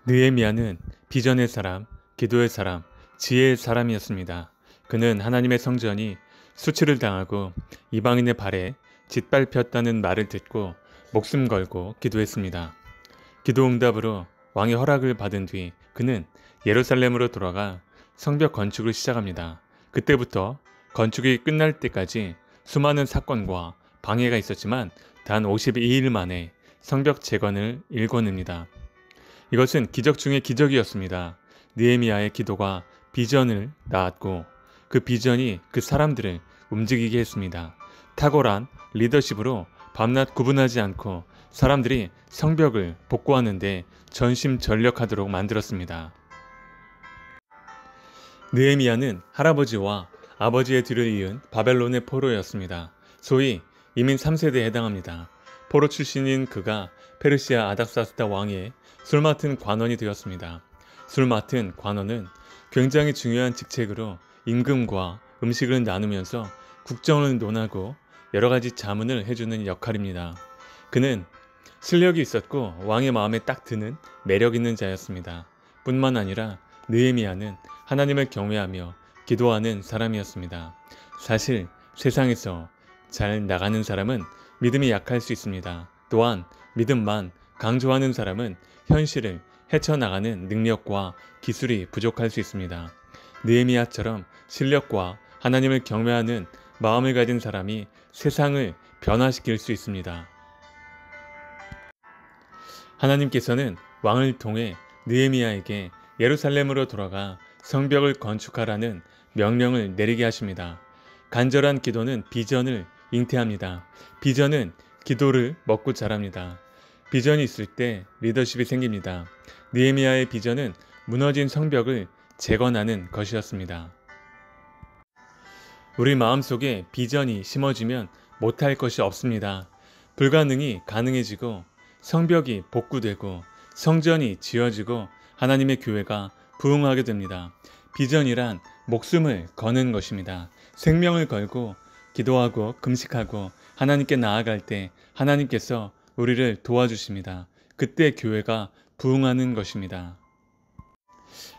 느헤미야는 비전의 사람, 기도의 사람, 지혜의 사람이었습니다. 그는 하나님의 성전이 수치를 당하고 이방인의 발에 짓밟혔다는 말을 듣고 목숨 걸고 기도했습니다. 기도 응답으로 왕의 허락을 받은 뒤 그는 예루살렘으로 돌아가 성벽 건축을 시작합니다. 그때부터 건축이 끝날 때까지 수많은 사건과 방해가 있었지만 단 52일 만에 성벽 재건을 일궈냅니다. 이것은 기적 중의 기적이었습니다. 느헤미야의 기도가 비전을 낳았고 그 비전이 그 사람들을 움직이게 했습니다. 탁월한 리더십으로 밤낮 구분하지 않고 사람들이 성벽을 복구하는데 전심전력하도록 만들었습니다. 느헤미야는 할아버지와 아버지의 뒤를 이은 바벨론의 포로였습니다. 소위 이민 3세대에 해당합니다. 포로 출신인 그가 페르시아 아닥사스다 왕의 술 맡은 관원이 되었습니다. 술 맡은 관원은 굉장히 중요한 직책으로 임금과 음식을 나누면서 국정을 논하고 여러 가지 자문을 해주는 역할입니다. 그는 실력이 있었고 왕의 마음에 딱 드는 매력 있는 자였습니다. 뿐만 아니라 느헤미야는 하나님을 경외하며 기도하는 사람이었습니다. 사실 세상에서 잘 나가는 사람은 믿음이 약할 수 있습니다. 또한 믿음만 강조하는 사람은 현실을 헤쳐나가는 능력과 기술이 부족할 수 있습니다. 느헤미야처럼 실력과 하나님을 경외하는 마음을 가진 사람이 세상을 변화시킬 수 있습니다. 하나님께서는 왕을 통해 느헤미야에게 예루살렘으로 돌아가 성벽을 건축하라는 명령을 내리게 하십니다. 간절한 기도는 비전을 잉태합니다. 비전은 기도를 먹고 자랍니다. 비전이 있을 때 리더십이 생깁니다. 느헤미야의 비전은 무너진 성벽을 재건하는 것이었습니다. 우리 마음속에 비전이 심어지면 못할 것이 없습니다. 불가능이 가능해지고 성벽이 복구되고 성전이 지어지고 하나님의 교회가 부흥하게 됩니다. 비전이란 목숨을 거는 것입니다. 생명을 걸고 기도하고 금식하고 하나님께 나아갈 때 하나님께서 우리를 도와주십니다. 그때 교회가 부흥하는 것입니다.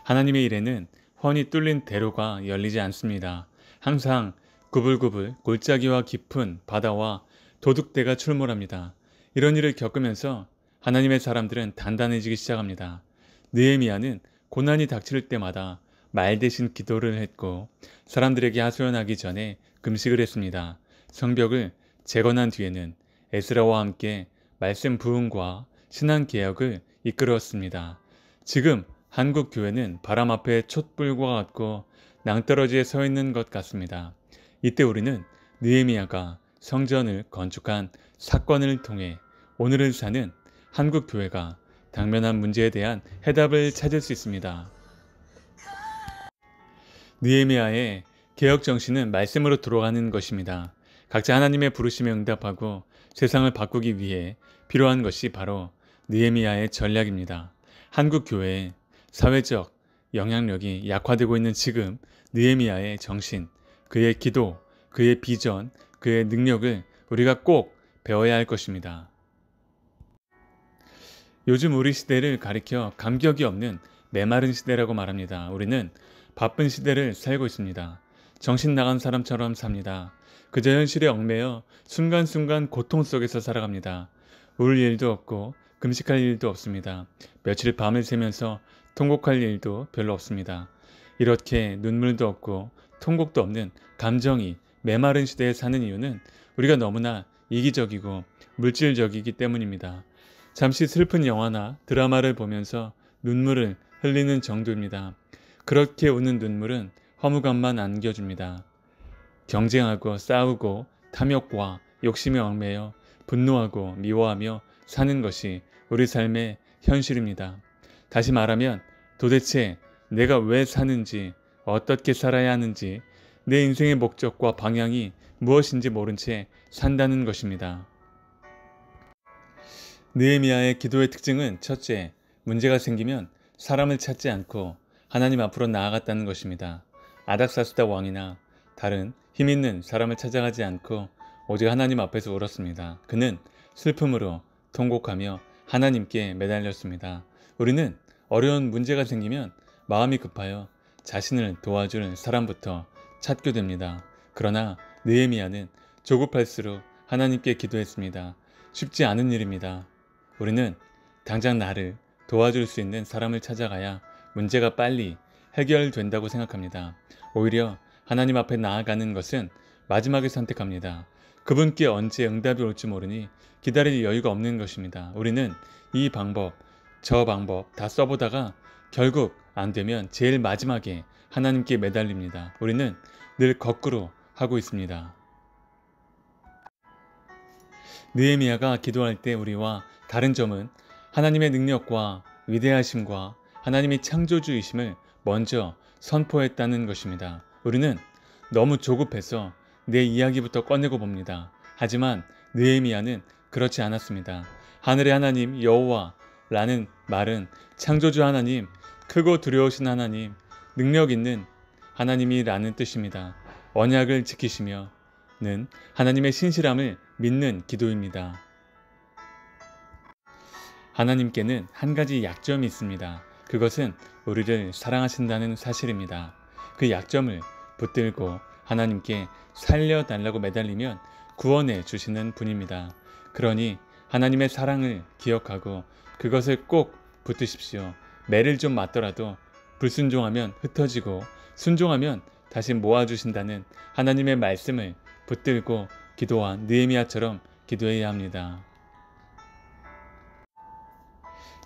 하나님의 일에는 훤히 뚫린 대로가 열리지 않습니다. 항상 구불구불 골짜기와 깊은 바다와 도둑대가 출몰합니다. 이런 일을 겪으면서 하나님의 사람들은 단단해지기 시작합니다. 느헤미야는 고난이 닥칠 때마다 말 대신 기도를 했고 사람들에게 하소연하기 전에 금식을 했습니다. 성벽을 재건한 뒤에는 에스라와 함께 말씀 부흥과 신앙 개혁을 이끌었습니다. 지금 한국 교회는 바람 앞에 촛불과 같고 낭떠러지에 서 있는 것 같습니다. 이때 우리는 느헤미야가 성전을 건축한 사건을 통해 오늘을 사는 한국 교회가 당면한 문제에 대한 해답을 찾을 수 있습니다. 느헤미야의 개혁 정신은 말씀으로 돌아가는 것입니다. 각자 하나님의 부르심에 응답하고 세상을 바꾸기 위해 필요한 것이 바로 느헤미야의 전략입니다. 한국 교회의 사회적 영향력이 약화되고 있는 지금 느헤미야의 정신, 그의 기도, 그의 비전, 그의 능력을 우리가 꼭 배워야 할 것입니다. 요즘 우리 시대를 가리켜 감격이 없는 메마른 시대라고 말합니다. 우리는 바쁜 시대를 살고 있습니다. 정신 나간 사람처럼 삽니다. 그저 현실에 얽매여 순간순간 고통 속에서 살아갑니다. 울 일도 없고 금식할 일도 없습니다. 며칠 밤을 새면서 통곡할 일도 별로 없습니다. 이렇게 눈물도 없고 통곡도 없는 감정이 메마른 시대에 사는 이유는 우리가 너무나 이기적이고 물질적이기 때문입니다. 잠시 슬픈 영화나 드라마를 보면서 눈물을 흘리는 정도입니다. 그렇게 우는 눈물은 허무감만 안겨줍니다. 경쟁하고 싸우고 탐욕과 욕심에 얽매여 분노하고 미워하며 사는 것이 우리 삶의 현실입니다. 다시 말하면 도대체 내가 왜 사는지, 어떻게 살아야 하는지, 내 인생의 목적과 방향이 무엇인지 모른 채 산다는 것입니다. 느헤미야의 기도의 특징은 첫째, 문제가 생기면 사람을 찾지 않고 하나님 앞으로 나아갔다는 것입니다. 아닥사스다 왕이나 다른 힘있는 사람을 찾아가지 않고 오직 하나님 앞에서 울었습니다. 그는 슬픔으로 통곡하며 하나님께 매달렸습니다. 우리는 어려운 문제가 생기면 마음이 급하여 자신을 도와줄 사람부터 찾게 됩니다. 그러나 느헤미야는 조급할수록 하나님께 기도했습니다. 쉽지 않은 일입니다. 우리는 당장 나를 도와줄 수 있는 사람을 찾아가야 문제가 빨리 해결된다고 생각합니다. 오히려 하나님 앞에 나아가는 것은 마지막에 선택합니다. 그분께 언제 응답이 올지 모르니 기다릴 여유가 없는 것입니다. 우리는 이 방법, 저 방법 다 써보다가 결국 안 되면 제일 마지막에 하나님께 매달립니다. 우리는 늘 거꾸로 하고 있습니다. 느헤미야가 기도할 때 우리와 다른 점은 하나님의 능력과 위대하심과 하나님이 창조주이심을 먼저 선포했다는 것입니다. 우리는 너무 조급해서 내 이야기부터 꺼내고 봅니다. 하지만 느헤미야는 그렇지 않았습니다. 하늘의 하나님 여호와라는 말은 창조주 하나님, 크고 두려우신 하나님, 능력 있는 하나님이라는 뜻입니다. 언약을 지키시며는 하나님의 신실함을 믿는 기도입니다. 하나님께는 한 가지 약점이 있습니다. 그것은 우리를 사랑하신다는 사실입니다. 그 약점을 붙들고 하나님께 살려달라고 매달리면 구원해 주시는 분입니다. 그러니 하나님의 사랑을 기억하고 그것을 꼭 붙드십시오. 매를 좀 맞더라도 불순종하면 흩어지고 순종하면 다시 모아주신다는 하나님의 말씀을 붙들고 기도한 느헤미야처럼 기도해야 합니다.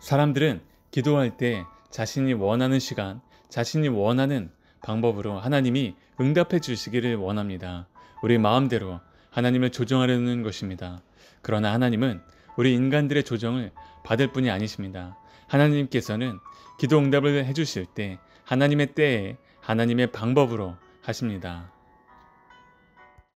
사람들은 기도할 때 자신이 원하는 시간, 자신이 원하는 방법으로 하나님이 응답해 주시기를 원합니다. 우리 마음대로 하나님을 조정하려는 것입니다. 그러나 하나님은 우리 인간들의 조정을 받을 분이 아니십니다. 하나님께서는 기도 응답을 해주실 때 하나님의 때에 하나님의 방법으로 하십니다.